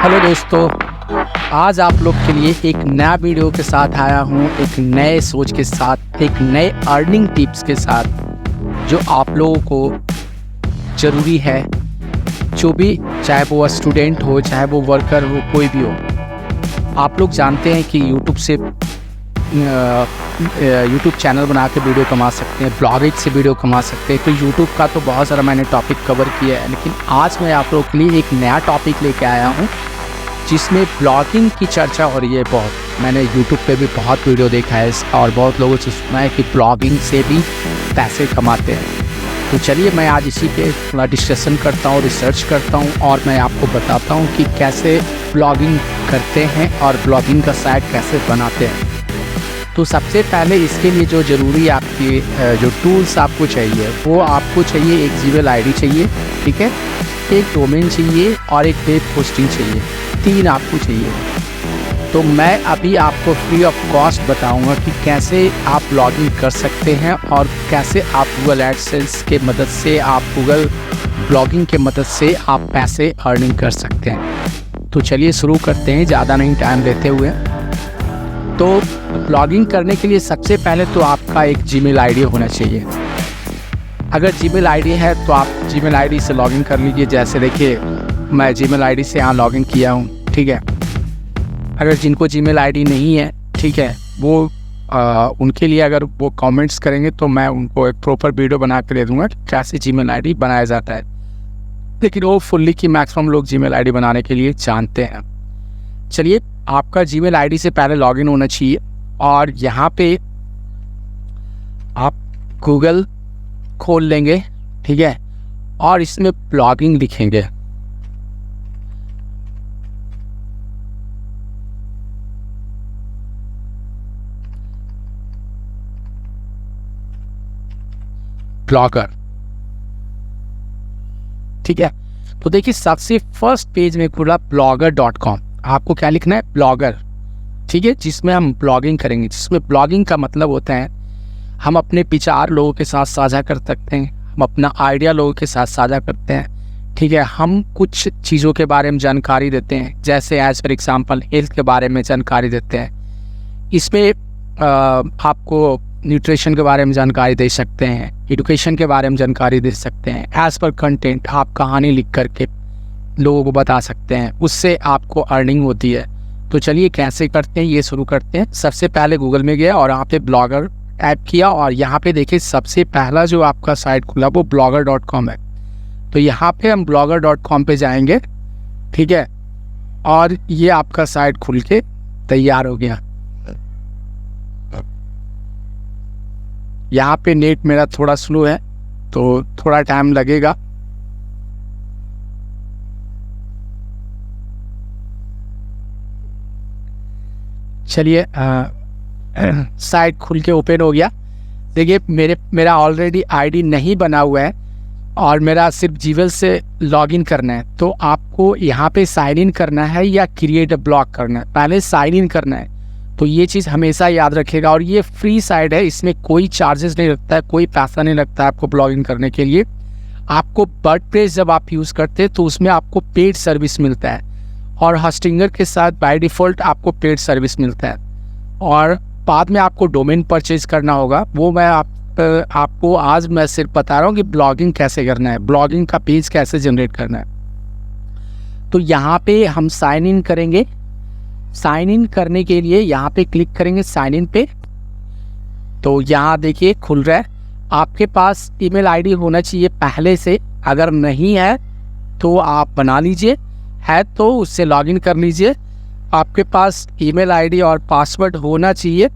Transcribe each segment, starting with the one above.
Hello दोस्तों, आज आप लोग के लिए एक नया वीडियो के साथ आया हूँ, एक नए सोच के साथ, एक नए अर्निंग टिप्स के साथ जो आप लोगों को ज़रूरी है। जो भी, चाहे वो स्टूडेंट हो, चाहे वो वर्कर हो, कोई भी हो। आप लोग जानते हैं कि यूट्यूब चैनल बना के वीडियो कमा सकते हैं, ब्लॉगिंग से वीडियो कमा सकते हैं। तो यूट्यूब का तो बहुत सारा मैंने टॉपिक कवर किया है, लेकिन आज मैं आप लोगों के लिए एक नया टॉपिक लेके आया हूँ जिसमें ब्लॉगिंग की चर्चा हो रही है बहुत। मैंने यूट्यूब पे भी बहुत वीडियो देखा है और बहुत लोगों से सुना है कि ब्लॉगिंग से भी पैसे कमाते हैं। तो चलिए मैं आज इसी पे थोड़ा डिस्कशन करता हूँ, रिसर्च करता हूँ और मैं आपको बताता हूँ कि कैसे ब्लॉगिंग करते हैं और ब्लॉगिंग का साइट कैसे बनाते हैं। तो सबसे पहले इसके लिए जो ज़रूरी आपकी जो टूल्स आपको चाहिए, वो आपको चाहिए, एक जीमेल आईडी चाहिए, ठीक है, एक डोमेन चाहिए और एक वेब होस्टिंग चाहिए। 3 आपको चाहिए। तो मैं अभी आपको फ्री ऑफ कॉस्ट बताऊंगा कि कैसे आप ब्लॉगिंग कर सकते हैं और कैसे आप गूगल एडसेंस के मदद से, आप गूगल ब्लॉगिंग के मदद से आप पैसे अर्निंग कर सकते हैं। तो चलिए शुरू करते हैं, ज़्यादा नहीं टाइम लेते हुए। तो ब्लॉगिंग करने के लिए सबसे पहले तो आपका एक जीमेल आईडी होना चाहिए। अगर जीमेल आईडी है तो आप जीमेल आईडी से लॉगिन कर लीजिए। जैसे देखिए, मैं जीमेल आईडी से यहाँ लॉगिन किया हूँ, ठीक है। अगर जिनको जीमेल आईडी नहीं है, ठीक है, वो उनके लिए अगर वो कमेंट्स करेंगे तो मैं उनको एक प्रॉपर वीडियो बना कर दे दूँगा कैसे जीमेल आईडी बनाया जाता है। लेकिन वो फुल्ली की मैक्सिमम लोग जीमेल आईडी बनाने के लिए जानते हैं। चलिए, आपका जीमेल आईडी से पहले लॉगिन होना चाहिए और यहाँ पे आप गूगल खोल लेंगे, ठीक है, और इसमें ब्लॉगिंग लिखेंगे। ब्लॉगर, ठीक है। तो देखिए, सबसे फर्स्ट पेज में खुला blogger.com। आपको क्या लिखना है? ब्लॉगर, ठीक है, जिसमें हम ब्लॉगिंग करेंगे। जिसमें ब्लॉगिंग का मतलब होता है हम अपने विचार लोगों के साथ साझा कर सकते हैं, हम अपना आइडिया लोगों के साथ साझा करते हैं, ठीक है। हम कुछ चीज़ों के बारे में जानकारी देते हैं, जैसे एज फॉर एग्जांपल हेल्थ के बारे में जानकारी देते हैं। इसमें आपको न्यूट्रिशन के बारे में जानकारी दे सकते हैं, एजुकेशन के बारे में जानकारी दे सकते हैं। एज पर कंटेंट आप कहानी लिख करके लोगों को बता सकते हैं, उससे आपको अर्निंग होती है। तो चलिए कैसे करते हैं ये शुरू करते हैं। सबसे पहले गूगल में गया और यहाँ पे ब्लॉगर टाइप किया और यहाँ पे देखिए सबसे पहला जो आपका साइट खुला वो blogger.com है। तो यहाँ पे हम blogger.com पे जाएंगे, ठीक है, और ये आपका साइट खुल के तैयार हो गया। यहाँ पे नेट मेरा थोड़ा स्लो है तो थोड़ा टाइम लगेगा। चलिए, साइट खुल के ओपन हो गया। देखिए, मेरा ऑलरेडी आईडी नहीं बना हुआ है और मेरा सिर्फ जीमेल से लॉगिन करना है। तो आपको यहाँ पे साइन इन करना है या क्रिएट अ ब्लॉग करना है। पहले साइन इन करना है, तो ये चीज़ हमेशा याद रखिएगा। और ये फ्री साइट है, इसमें कोई चार्जेस नहीं लगता है, कोई पैसा नहीं लगता है आपको ब्लॉगिंग करने के लिए। आपको वर्डप्रेस जब आप यूज़ करते हैं तो उसमें आपको पेड सर्विस मिलता है और हॉस्टिंगर के साथ बाय डिफ़ॉल्ट आपको पेड सर्विस मिलता है। और बाद में आपको डोमेन परचेज करना होगा, वो मैं आपको आज मैं सिर्फ बता रहा हूँ कि ब्लॉगिंग कैसे करना है, ब्लॉगिंग का पेज कैसे जनरेट करना है। तो यहाँ पे हम साइन इन करेंगे। साइन इन करने के लिए यहाँ पे क्लिक करेंगे साइन इन पे। तो यहाँ देखिए खुल रहा है। आपके पास ईमेल आईडी होना चाहिए पहले से, अगर नहीं है तो आप बना लीजिए, है तो उससे लॉगिन कर लीजिए। आपके पास ईमेल आईडी और पासवर्ड होना चाहिए।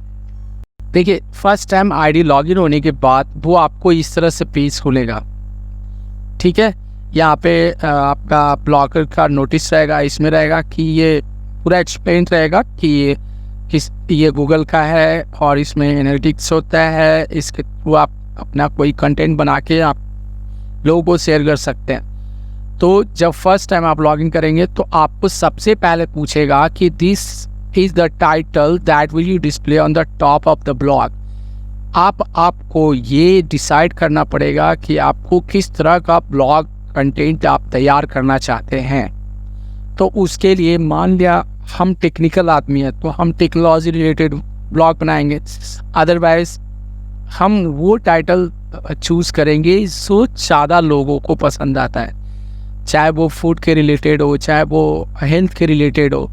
देखिए, फर्स्ट टाइम आईडी लॉगिन होने के बाद वो आपको इस तरह से पेज खुलेगा, ठीक है। यहाँ पे आपका ब्लॉगर का नोटिस रहेगा, इसमें रहेगा कि ये पूरा एक्सप्लेन रहेगा कि ये गूगल का है और इसमें एनालिटिक्स होता है। इसके थ्रू आप अपना कोई कंटेंट बना के आप लोगों को शेयर कर सकते हैं। तो जब फर्स्ट टाइम आप लॉगिन करेंगे तो आपको सबसे पहले पूछेगा कि this is the title that will you display on the top of the blog. आपको ये डिसाइड करना पड़ेगा कि आपको किस तरह का ब्लॉग कंटेंट आप तैयार करना चाहते हैं। तो उसके लिए मान लिया हम टेक्निकल आदमी हैं तो हम टेक्नोलॉजी रिलेटेड ब्लॉग बनाएंगे, अदरवाइज हम वो टाइटल चूज़ करेंगे जो ज़्यादा लोगों को पसंद आता है, चाहे वो फूड के रिलेटेड हो, चाहे वो हेल्थ के रिलेटेड हो।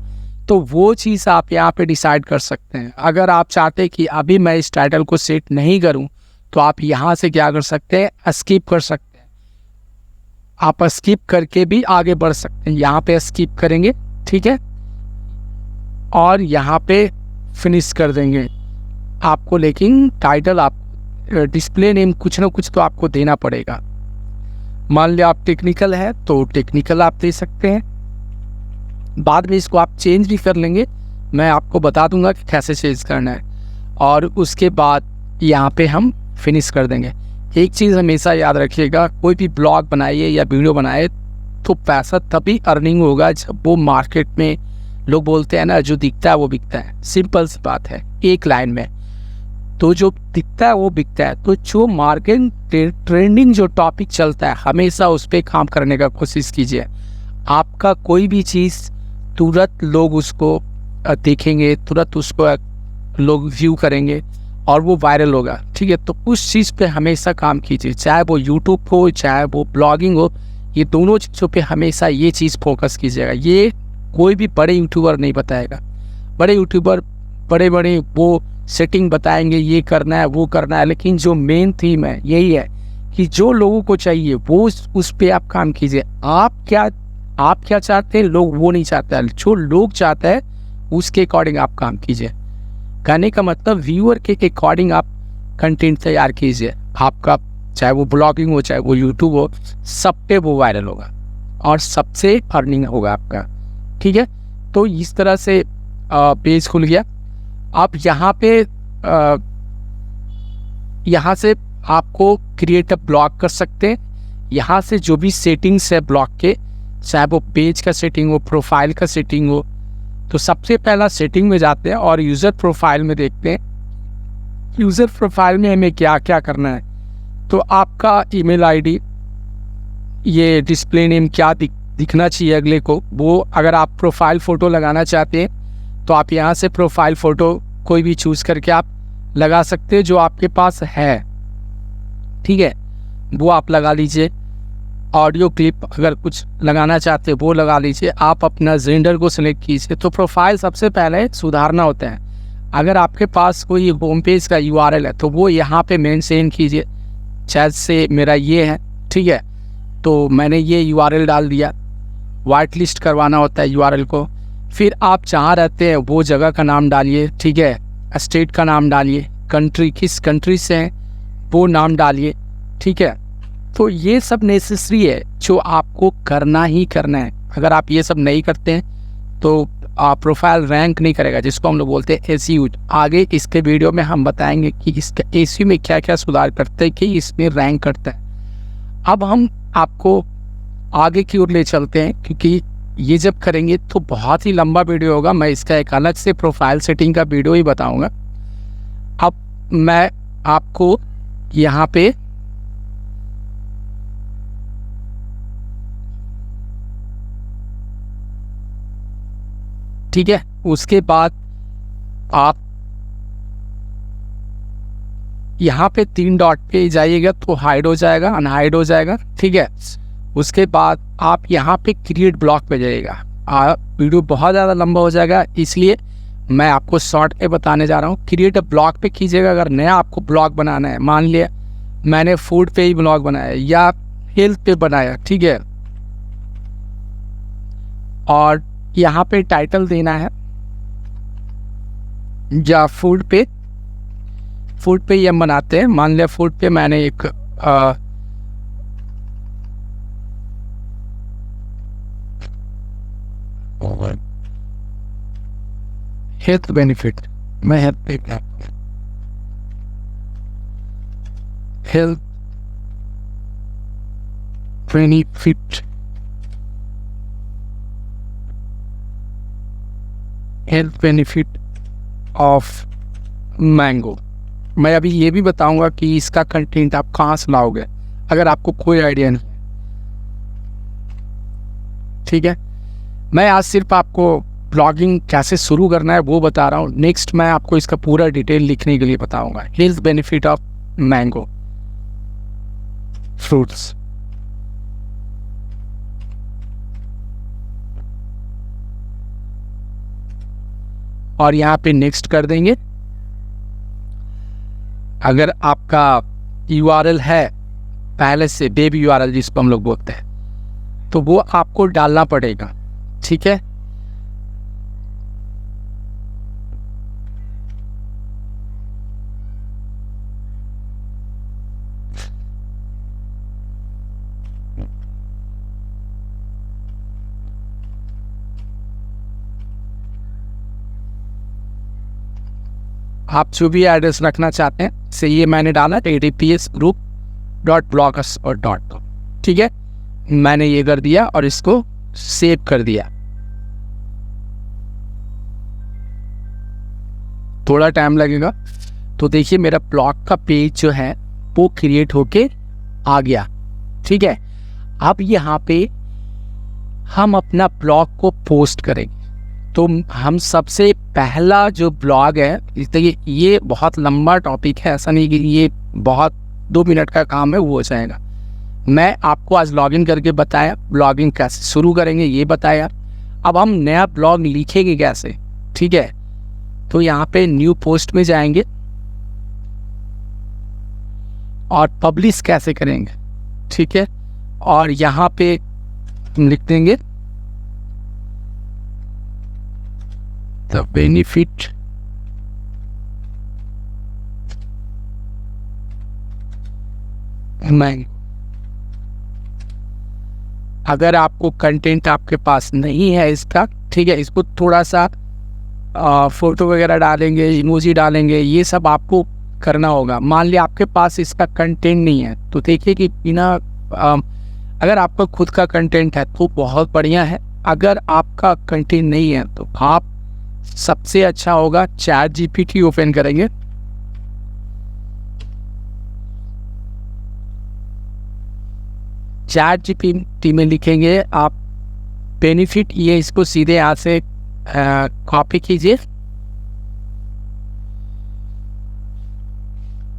तो वो चीज़ आप यहाँ पे डिसाइड कर सकते हैं। अगर आप चाहते हैं कि अभी मैं इस टाइटल को सेट नहीं करूँ तो आप यहाँ से क्या कर सकते हैं, स्किप कर सकते हैं। आप स्किप करके भी आगे बढ़ सकते हैं। यहाँ पे स्किप करेंगे, ठीक है, और यहाँ पे फिनिश कर देंगे आपको। लेकिन टाइटल आप डिस्प्ले नेम कुछ ना कुछ तो आपको देना पड़ेगा। मान लिया आप टेक्निकल है तो टेक्निकल आप दे सकते हैं, बाद में इसको आप चेंज भी कर लेंगे, मैं आपको बता दूंगा कि कैसे चेंज करना है। और उसके बाद यहाँ पे हम फिनिश कर देंगे। एक चीज़ हमेशा याद रखिएगा, कोई भी ब्लॉग बनाइए या वीडियो बनाए तो पैसा तभी अर्निंग होगा जब वो मार्केट में, लोग बोलते हैं ना, जो दिखता है वो बिकता है। सिंपल सी बात है, एक लाइन में। तो जो दिखता है वो बिकता है। तो जो मार्केट ट्रेंडिंग जो टॉपिक चलता है हमेशा उस पर काम करने का कोशिश कीजिए। आपका कोई भी चीज़ तुरंत लोग उसको देखेंगे, तुरंत उसको लोग व्यू करेंगे और वो वायरल होगा, ठीक है। तो उस चीज़ पे हमेशा काम कीजिए, चाहे वो यूट्यूब हो चाहे वो ब्लॉगिंग हो, ये दोनों चीज़ों पे हमेशा ये चीज़ फोकस कीजिएगा। ये कोई भी बड़े यूट्यूबर नहीं बताएगा। बड़े यूट्यूबर बड़े बड़े वो सेटिंग बताएंगे, ये करना है वो करना है, लेकिन जो मेन थीम है यही है कि जो लोगों को चाहिए वो उस पर आप काम कीजिए। आप क्या चाहते हैं, लोग वो नहीं चाहते हैं। जो लोग चाहते हैं उसके अकॉर्डिंग आप काम कीजिए। कहने का मतलब व्यूअर के अकॉर्डिंग आप कंटेंट तैयार कीजिए। आपका चाहे वो ब्लॉगिंग हो चाहे वो यूट्यूब हो, सब पे वो वायरल होगा और सबसे अर्निंग होगा आपका, ठीक है। तो इस तरह से पेज खुल गया। आप यहाँ से आपको क्रिएट अ ब्लॉग कर सकते हैं। यहाँ से जो भी सेटिंग्स है ब्लॉग के, चाहे वो पेज का सेटिंग हो, प्रोफाइल का सेटिंग हो, तो सबसे पहला सेटिंग में जाते हैं और यूज़र प्रोफाइल में देखते हैं यूज़र प्रोफाइल में हमें क्या क्या करना है। तो आपका ईमेल आईडी, ये डिस्प्ले नेम क्या दिखना चाहिए अगले को, वो अगर आप प्रोफाइल फ़ोटो लगाना चाहते हैं तो आप यहाँ से प्रोफाइल फ़ोटो कोई भी चूज़ करके आप लगा सकते हैं जो आपके पास है, ठीक है, वो आप लगा लीजिए। ऑडियो क्लिप अगर कुछ लगाना चाहते हैं वो लगा लीजिए। आप अपना जेंडर को सिलेक्ट कीजिए। तो प्रोफाइल सबसे पहले सुधारना होता है। अगर आपके पास कोई होम पेज का यूआरएल है तो वो यहाँ पे मेंशन कीजिए, जैसे मेरा ये है, ठीक है, तो मैंने ये यूआरएल डाल दिया। वाइट लिस्ट करवाना होता है यूआरएल को। फिर आप जहाँ रहते हैं वो जगह का नाम डालिए, ठीक है, स्टेट का नाम डालिए, कंट्री किस कंट्री से हैं वो नाम डालिए, ठीक है। तो ये सब नेसेसरी है जो आपको करना ही करना है। अगर आप ये सब नहीं करते हैं तो प्रोफाइल रैंक नहीं करेगा, जिसको हम लोग बोलते हैं एसईओ। आगे इसके वीडियो में हम बताएंगे कि इसका एसईओ में क्या क्या सुधार करते हैं कि इसमें रैंक करता है। अब हम आपको आगे की ओर ले चलते हैं, क्योंकि ये जब करेंगे तो बहुत ही लंबा वीडियो होगा। मैं इसका एक अलग से प्रोफाइल सेटिंग का वीडियो ही बताऊंगा। अब मैं आपको यहाँ पे ठीक है, उसके बाद आप यहाँ पे 3 डॉट पे जाइएगा तो हाइड हो जाएगा, अनहाइड हो जाएगा, ठीक है। उसके बाद आप यहाँ पे क्रिएट ब्लॉग पे जाइएगा। वीडियो बहुत ज़्यादा लंबा हो जाएगा, इसलिए मैं आपको शॉर्ट पे बताने जा रहा हूँ। क्रिएट ब्लॉग पे कीजिएगा। अगर नया आपको ब्लॉग बनाना है, मान लिया मैंने फूड पे ही ब्लॉग बनाया या हेल्थ पे बनाया, ठीक है, और यहाँ पे टाइटल देना है या फूड पे ही हम बनाते हैं। मान लिया फूड पे मैंने एक हेल्थ बेनिफिट, मैं health benefit health benefit of mango. मैं अभी ये भी बताऊंगा कि इसका कंटेंट आप कहाँ से लाओगे अगर आपको कोई आइडिया नहीं, ठीक है। मैं आज सिर्फ आपको ब्लॉगिंग कैसे शुरू करना है वो बता रहा हूँ। नेक्स्ट मैं आपको इसका पूरा डिटेल लिखने के लिए बताऊंगा। Health benefit of mango fruits. और यहाँ पे नेक्स्ट कर देंगे। अगर आपका URL है पहले से, बेबी URL जिसको हम लोग बोलते हैं, तो वो आपको डालना पड़ेगा। ठीक है, आप जो भी एड्रेस रखना चाहते हैं से ये मैंने डाला adpsgroup.blogspot.com। ठीक है, मैंने ये कर दिया और इसको सेव कर दिया। थोड़ा टाइम लगेगा। तो देखिए मेरा ब्लॉग का पेज जो है वो क्रिएट होके आ गया। ठीक है, अब यहाँ पे हम अपना ब्लॉग को पोस्ट करेंगे। तो हम सबसे पहला जो ब्लॉग है, देखिए ये बहुत लंबा टॉपिक है, ऐसा नहीं कि ये बहुत 2 मिनट का काम है वो हो जाएगा। मैं आपको आज लॉगिन करके बताया, ब्लॉगिंग कैसे शुरू करेंगे ये बताया। अब हम नया ब्लॉग लिखेंगे कैसे। ठीक है, तो यहाँ पे न्यू पोस्ट में जाएंगे और पब्लिश कैसे करेंगे। ठीक है, और यहाँ पे लिख देंगे द बेनिफिट मैंगो। अगर आपको कंटेंट आपके पास नहीं है इसका, ठीक है, इसको थोड़ा सा फोटो वगैरह डालेंगे, इमोजी डालेंगे, ये सब आपको करना होगा। मान लिया आपके पास इसका कंटेंट नहीं है तो देखिए कि बिना अगर आपका खुद का कंटेंट है तो बहुत बढ़िया है। अगर आपका कंटेंट नहीं है तो आप सबसे अच्छा होगा ChatGPT ओपन करेंगे। ChatGPT में लिखेंगे आप बेनिफिट, ये इसको सीधे यहाँ से कॉपी कीजिए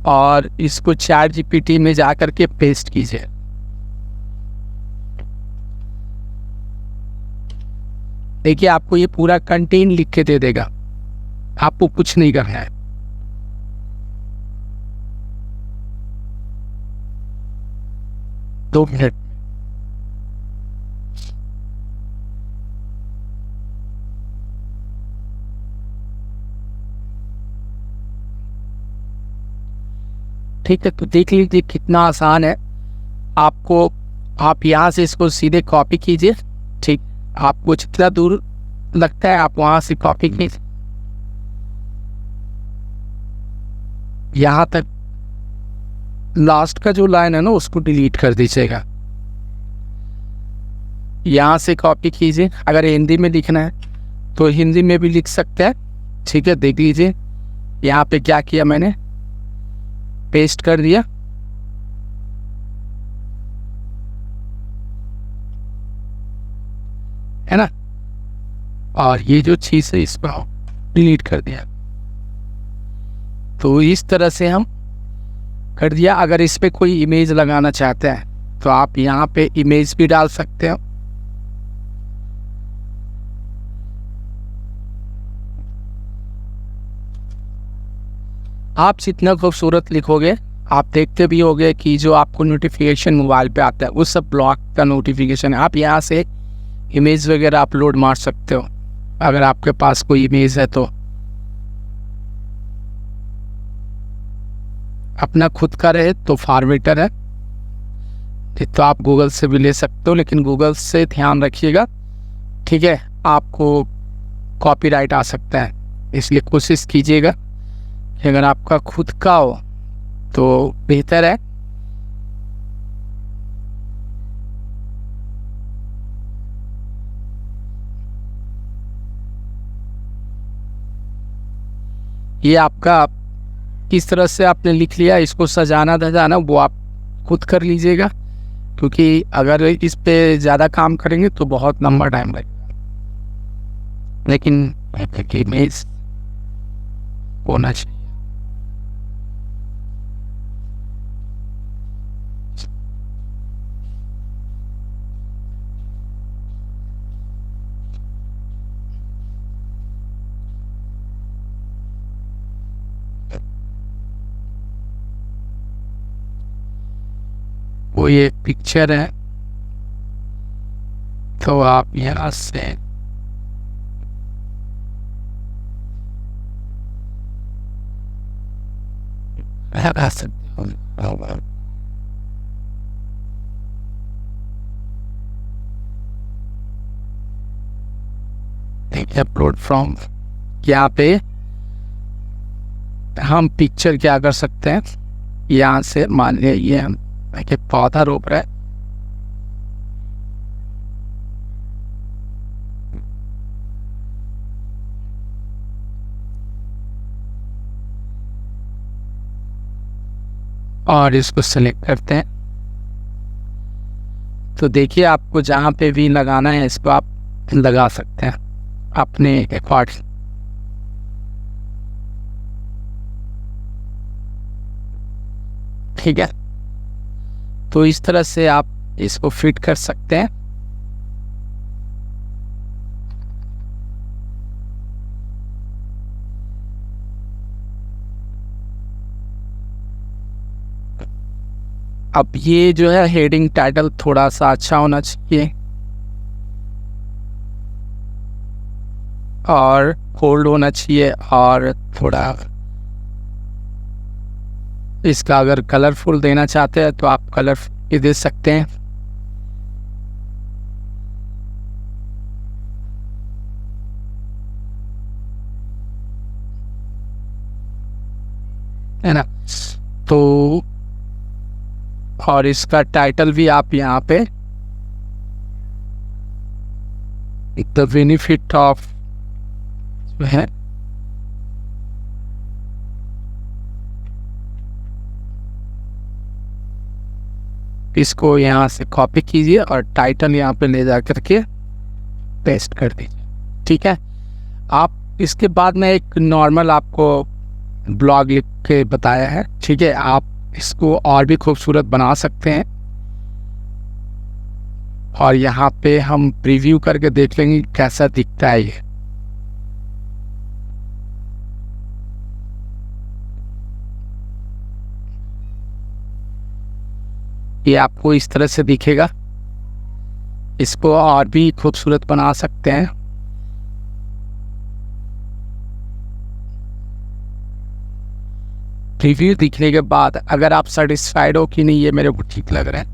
और इसको ChatGPT में जा करके पेस्ट कीजिए। देखिए आपको ये पूरा कंटेंट लिख के दे देगा, आपको कुछ नहीं करना है। दो मिनट ठीक है, तो देख लीजिए कितना आसान है। आपको आप यहाँ से इसको सीधे कॉपी कीजिए। ठीक, आपको जितना दूर लगता है आप वहां से कॉपी कीजिए, यहाँ तक लास्ट का जो लाइन है ना उसको डिलीट कर दीजिएगा। यहाँ से कॉपी कीजिए। अगर हिंदी में लिखना है तो हिंदी में भी लिख सकते हैं। ठीक है, देख लीजिए यहाँ पे क्या किया मैंने, पेस्ट कर दिया। है ना, और ये जो चीज़ है इसको डिलीट कर दिया। तो इस तरह से हम कर दिया। अगर इस पे कोई इमेज लगाना चाहते हैं तो आप यहाँ पे इमेज भी डाल सकते हो। आप जितना खूबसूरत लिखोगे, आप देखते भी होगे कि जो आपको नोटिफिकेशन मोबाइल पे आता है उस सब ब्लॉग का नोटिफिकेशन है। आप यहाँ से इमेज वगैरह अपलोड मार सकते हो अगर आपके पास कोई इमेज है तो। अपना खुद का रहे तो फॉर बेटर है, तो आप गूगल से भी ले सकते हो, लेकिन गूगल से ध्यान रखिएगा। ठीक है, आपको कॉपीराइट आ सकता है, इसलिए कोशिश कीजिएगा कि अगर आपका खुद का हो तो बेहतर है। ये आपका किस तरह से आपने लिख लिया, इसको सजाना धजाना वो आप खुद कर लीजिएगा, क्योंकि अगर इस पे ज़्यादा काम करेंगे तो बहुत लंबा टाइम लगेगा। लेकिन इमेज होना चाहिए। वो ये पिक्चर है, तो आप यहाँ से लगा सकते हो। अपलोड फ्रॉम, यहाँ पे हम पिक्चर क्या कर सकते हैं, यहाँ से मान लिया ये हम एक पौधा रोप रहे हैं, और इसको सेलेक्ट करते हैं। तो देखिए आपको जहाँ पे भी लगाना है इसको आप लगा सकते हैं अपने अकॉर्डिंग। ठीक है, तो इस तरह से आप इसको फिट कर सकते हैं। अब ये जो है हेडिंग टाइटल थोड़ा सा अच्छा होना चाहिए और बोल्ड होना चाहिए, और थोड़ा इसका अगर कलरफुल देना चाहते हैं तो आप कलरफुल दे सकते हैं। है ना, तो और इसका टाइटल भी आप यहाँ पे द बेनिफिट ऑफ जो है इसको यहाँ से कॉपी कीजिए और टाइटल यहाँ पे ले जा करके पेस्ट कर दीजिए। ठीक है, आप इसके बाद में एक नॉर्मल आपको ब्लॉग लिख के बताया है। ठीक है, आप इसको और भी खूबसूरत बना सकते हैं, और यहाँ पे हम प्रीव्यू करके देख लेंगे कैसा दिखता है ये आपको इस तरह से दिखेगा। इसको और भी खूबसूरत बना सकते हैं। रिव्यू दिखने के बाद अगर आप सेटिस्फाइड हो कि नहीं ये मेरे को ठीक लग रहा है,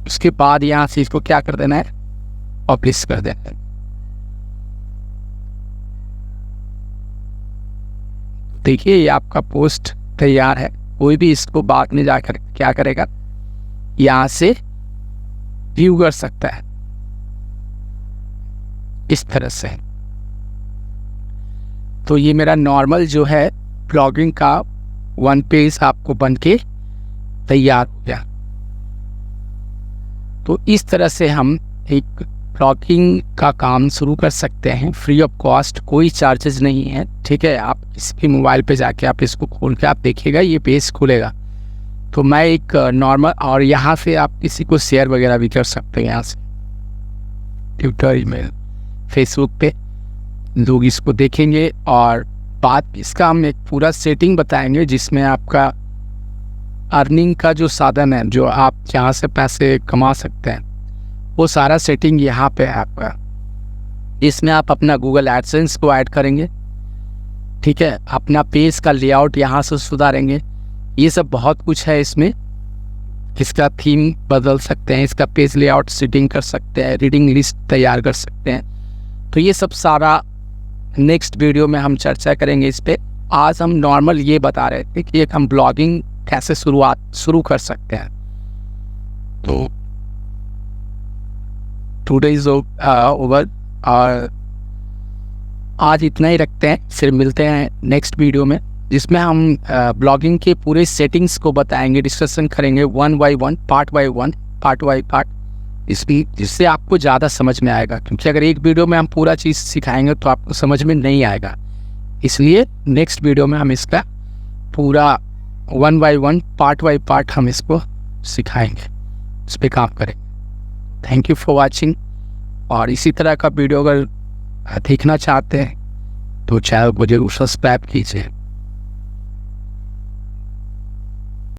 उसके बाद यहाँ से इसको क्या कर देना है, पब्लिश कर देना है। देखिए ये आपका पोस्ट तैयार है। कोई भी इसको बाद में जाकर क्या करेगा, यहाँ से व्यू कर सकता है इस तरह से। तो ये मेरा नॉर्मल जो है ब्लॉगिंग का 1 पेज आपको बन के तैयार हो गया। तो इस तरह से हम एक ब्लॉगिंग का काम शुरू कर सकते हैं फ्री ऑफ कॉस्ट, कोई चार्जेस नहीं है। ठीक है, आप किसी भी मोबाइल पे जाके आप इसको खोल के आप देखिएगा, ये पेज खुलेगा। तो मैं एक नॉर्मल, और यहाँ से आप किसी को शेयर वगैरह भी कर सकते हैं। यहाँ से ट्विटर, ईमेल, फेसबुक पे लोग इसको देखेंगे, और बाद इसका हम एक पूरा सेटिंग बताएंगे जिसमें आपका अर्निंग का जो साधन है, जो आप जहाँ से पैसे कमा सकते हैं, वो सारा सेटिंग यहाँ पे है आपका। इसमें आप अपना गूगल एडसेंस को ऐड करेंगे। ठीक है, अपना पेज का लेआउट यहाँ से सुधारेंगे। ये सब बहुत कुछ है इसमें। इसका थीम बदल सकते हैं, इसका पेज लेआउट सेटिंग कर सकते हैं, रीडिंग लिस्ट तैयार कर सकते हैं। तो ये सब सारा नेक्स्ट वीडियो में हम चर्चा करेंगे इस पे। आज हम नॉर्मल ये बता रहे थे कि एक हम ब्लॉगिंग कैसे शुरू कर सकते हैं। तो टुडे इज ओवर, और आज इतना ही रखते हैं। फिर मिलते हैं नेक्स्ट वीडियो में, जिसमें हम ब्लॉगिंग के पूरे सेटिंग्स को बताएंगे, डिस्कशन करेंगे 1 by 1, पार्ट बाय पार्ट। इसलिए जिससे आपको ज़्यादा समझ में आएगा, क्योंकि अगर एक वीडियो में हम पूरा चीज़ सिखाएंगे तो आपको समझ में नहीं आएगा। इसलिए नेक्स्ट वीडियो में हम इसका पूरा 1 बाय 1 पार्ट बाय पार्ट हम इसको सिखाएंगे, इस पर काम करेंगे। Thank you for watching. और इसी तरह का वीडियो अगर देखना चाहते हैं तो चैनल को जरूर सब्सक्राइब कीजिए।